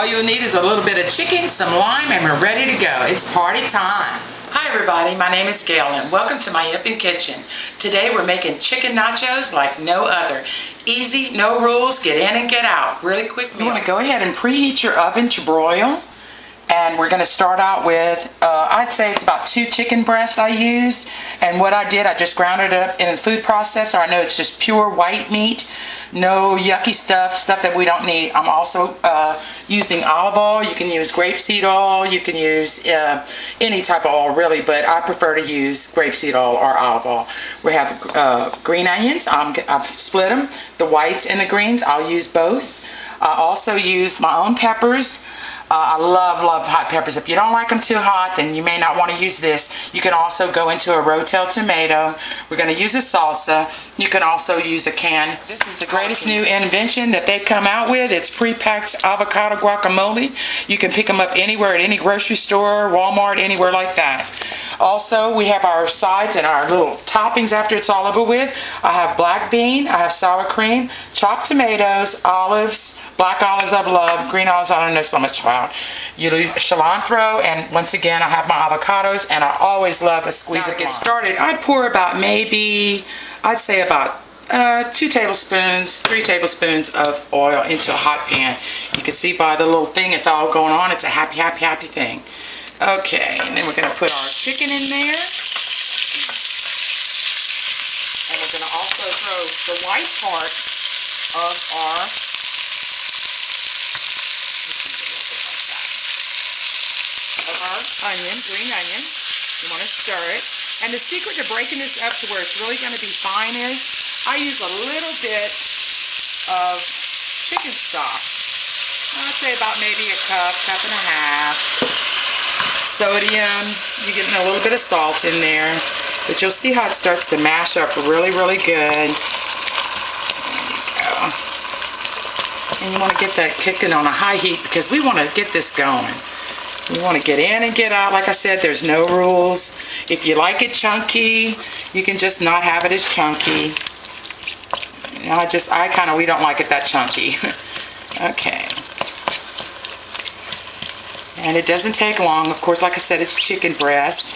you'll need is a little bit of chicken, some lime, and we're ready to go. It's party time. Hi everybody, my name is Gail and welcome to my Yippin' Kitchen. Today we're making chicken nachos like no other. Easy, no rules, get in and get out. Really quick meal. You want to go ahead and preheat your oven to broil. And we're going to start out with, I'd say it's about 2 chicken breasts I used. And what I did, I just ground it up in a food processor. I know it's just pure white meat. No yucky stuff that we don't need. I'm also using olive oil. You can use grapeseed oil. You can use any type of oil really, but I prefer to use grapeseed oil or olive oil. We have green onions. I've split them, the whites and the greens. I'll use both. I also use my own peppers. I love hot peppers. If you don't like them too hot, then you may not want to use this. You can also go into a Rotel tomato. We're going to use a salsa. You can also use a can. This is the greatest new invention that they've come out with. It's pre-packed avocado guacamole. You can pick them up anywhere at any grocery store, Walmart, anywhere like that. Also, we have our sides and our little toppings after it's all over with. I have black bean, I have sour cream, chopped tomatoes, olives, black olives I love, green olives I don't know so much about. You do cilantro, and once again I have my avocados, and I always love a squeeze of lime. To get started, I'd pour about maybe, I'd say about 2 tablespoons, 3 tablespoons of oil into a hot pan. You can see by the little thing it's all going on. It's a happy thing. Okay, and then we're going to put our chicken in there. And we're going to also throw the white part of our onion, green onion. You want to stir it. And the secret to breaking this up to where it's really going to be fine is I use a little bit of chicken stock. I'd say about maybe a cup and a half. Sodium, you're getting a little bit of salt in there, but you'll see how it starts to mash up really good. There you go. And you want to get that cooking on a high heat because we want to get this going. We want to get in and get out. Like I said, there's no rules. If you like it chunky, you can just not have it as chunky. We don't like it that chunky. Okay. And it doesn't take long. Of course, like I said, it's chicken breast.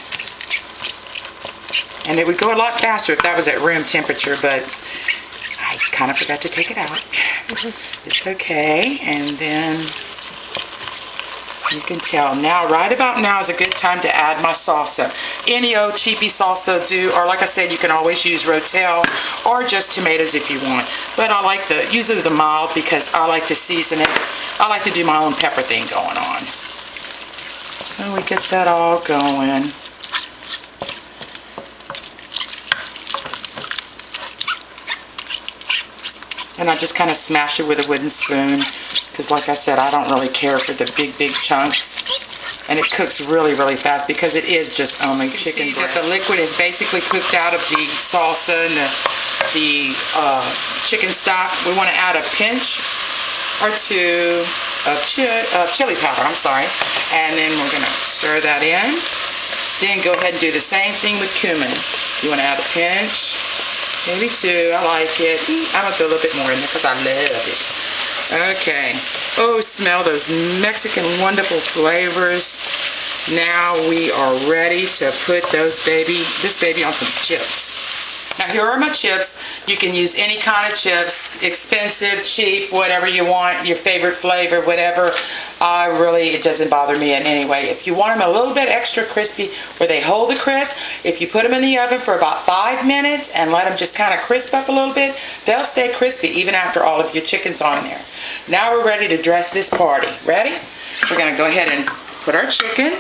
And it would go a lot faster if that was at room temperature, but I kind of forgot to take it out. It's okay. And then you can tell now, right about now is a good time to add my salsa. Any old cheapy salsa will do, or like I said, you can always use Rotel or just tomatoes if you want. But I like usually the mild because I like to season it. I like to do my own pepper thing going on. And we get that all going. And I just kind of smash it with a wooden spoon because like I said, I don't really care for the big chunks. And it cooks really fast because it is just only chicken breast. The liquid is basically cooked out of the salsa and the chicken stock. We want to add a pinch or 2 of chili powder, and then we're going to stir that in. Then go ahead and do the same thing with cumin. You want to add a pinch, maybe 2, I like it. I'm going to throw a little bit more in there because I love it. Okay, oh, smell those Mexican wonderful flavors. Now we are ready to put this baby on some chips. Now here are my chips. You can use any kind of chips, expensive, cheap, whatever you want, your favorite flavor, whatever. It doesn't bother me in any way. If you want them a little bit extra crispy where they hold the crisp, if you put them in the oven for about 5 minutes and let them just kind of crisp up a little bit, they'll stay crispy even after all of your chicken's on there. Now we're ready to dress this party. Ready? We're going to go ahead and put our chicken.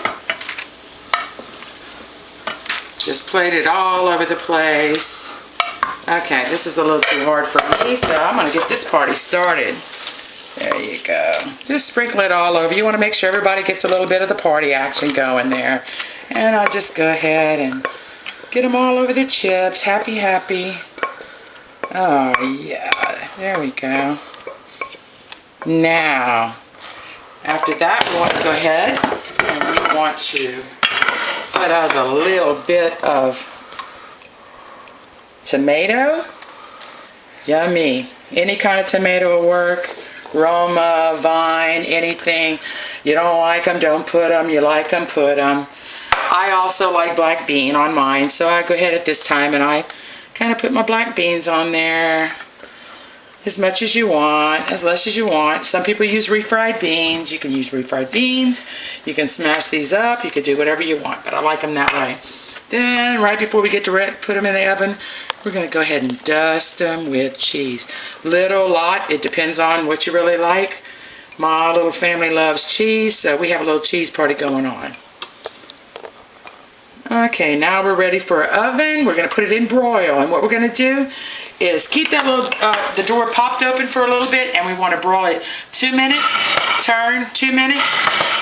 Just plate it all over the place. Okay, this is a little too hard for me, so I'm going to get this party started. There you go. Just sprinkle it all over. You want to make sure everybody gets a little bit of the party action going there. And I'll just go ahead and get them all over the chips. Happy. Oh, yeah. There we go. Now, after that, we want to go ahead and we want to put us a little bit of tomato. Yummy. Any kind of tomato will work. Roma, Vine, anything. You don't like them, don't put them. You like them, put them. I also like black bean on mine, so I go ahead at this time and I kind of put my black beans on there. As much as you want, as less as you want. Some people use refried beans. You can use refried beans. You can smash these up. You can do whatever you want, but I like them that way. Then, right before we get to put them in the oven, we're going to go ahead and dust them with cheese. Little, lot, it depends on what you really like. My little family loves cheese, so we have a little cheese party going on. Okay, now we're ready for our oven. We're going to put it in broil, and what we're going to do is keep that little the door popped open for a little bit, and we want to broil it 2 minutes, turn, 2 minutes,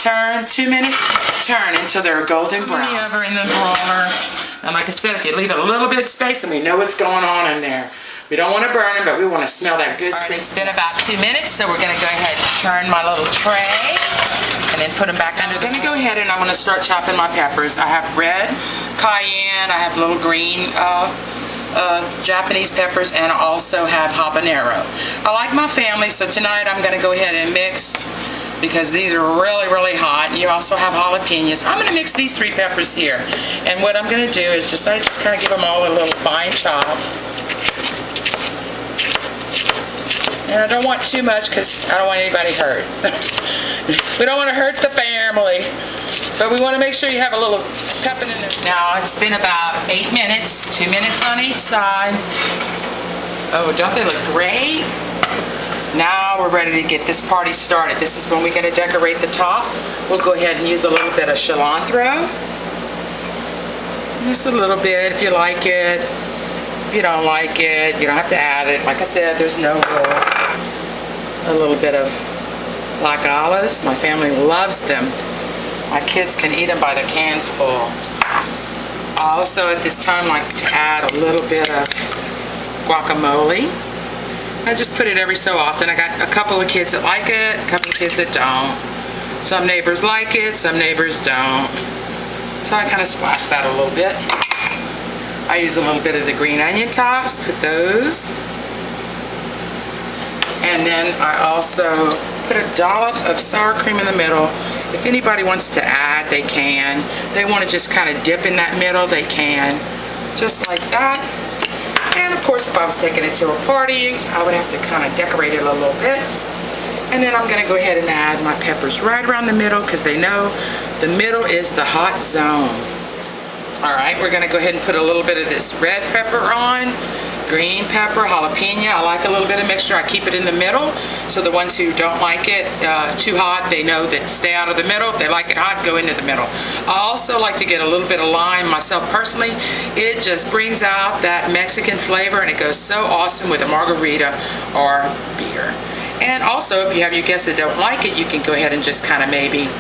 turn, 2 minutes, turn until they're golden brown. Over in the broiler, and like I said, if you leave it a little bit space, and we know what's going on in there. We don't want to burn them, but we want to smell that good. All right, it's been about 2 minutes, so we're going to go ahead and turn my little tray and then put them back under. I'm going to go ahead and I'm going to start chopping my peppers. I have red cayenne, I have little green Japanese peppers, and I also have habanero. I like my family, so tonight I'm going to go ahead and mix, because these are really, really hot. You also have jalapenos. I'm going to mix these 3 peppers here, and what I'm going to do is I just kind of give them all a little fine chop. And I don't want too much because I don't want anybody hurt. We don't want to hurt the family. But we want to make sure you have a little pepper in there. Now it's been about 8 minutes, 2 minutes on each side. Oh, don't they look great? Now we're ready to get this party started. This is when we're going to decorate the top. We'll go ahead and use a little bit of cilantro. Just a little bit if you like it. If you don't like it, you don't have to add it. Like I said, there's no rules. A little bit of black olives. My family loves them. My kids can eat them by the cans full. I also at this time like to add a little bit of guacamole. I just put it every so often. I got a couple of kids that like it, a couple of kids that don't. Some neighbors like it, some neighbors don't. So I kind of splash that a little bit. I use a little bit of the green onion tops, put those. And then I also put a dollop of sour cream in the middle. If anybody wants to add, they can. They want to just kind of dip in that middle, they can. Just like that. And of course, if I was taking it to a party, I would have to kind of decorate it a little bit. And then I'm going to go ahead and add my peppers right around the middle, because they know the middle is the hot zone. All right, we're going to go ahead and put a little bit of this red pepper on, green pepper, jalapeno. I like a little bit of mixture. I keep it in the middle, so the ones who don't like it too hot, they know that stay out of the middle. If they like it hot, go into the middle. I also like to get a little bit of lime myself personally. It just brings out that Mexican flavor, and it goes so awesome with a margarita or beer. And also, if you have your guests that don't like it, you can go ahead and just kind of maybe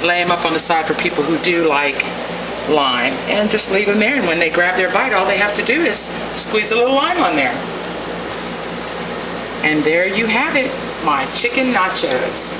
lay them up on the side for people who do like lime, and just leave them there, and when they grab their bite, all they have to do is squeeze a little lime on there. And there you have it, my chicken nachos.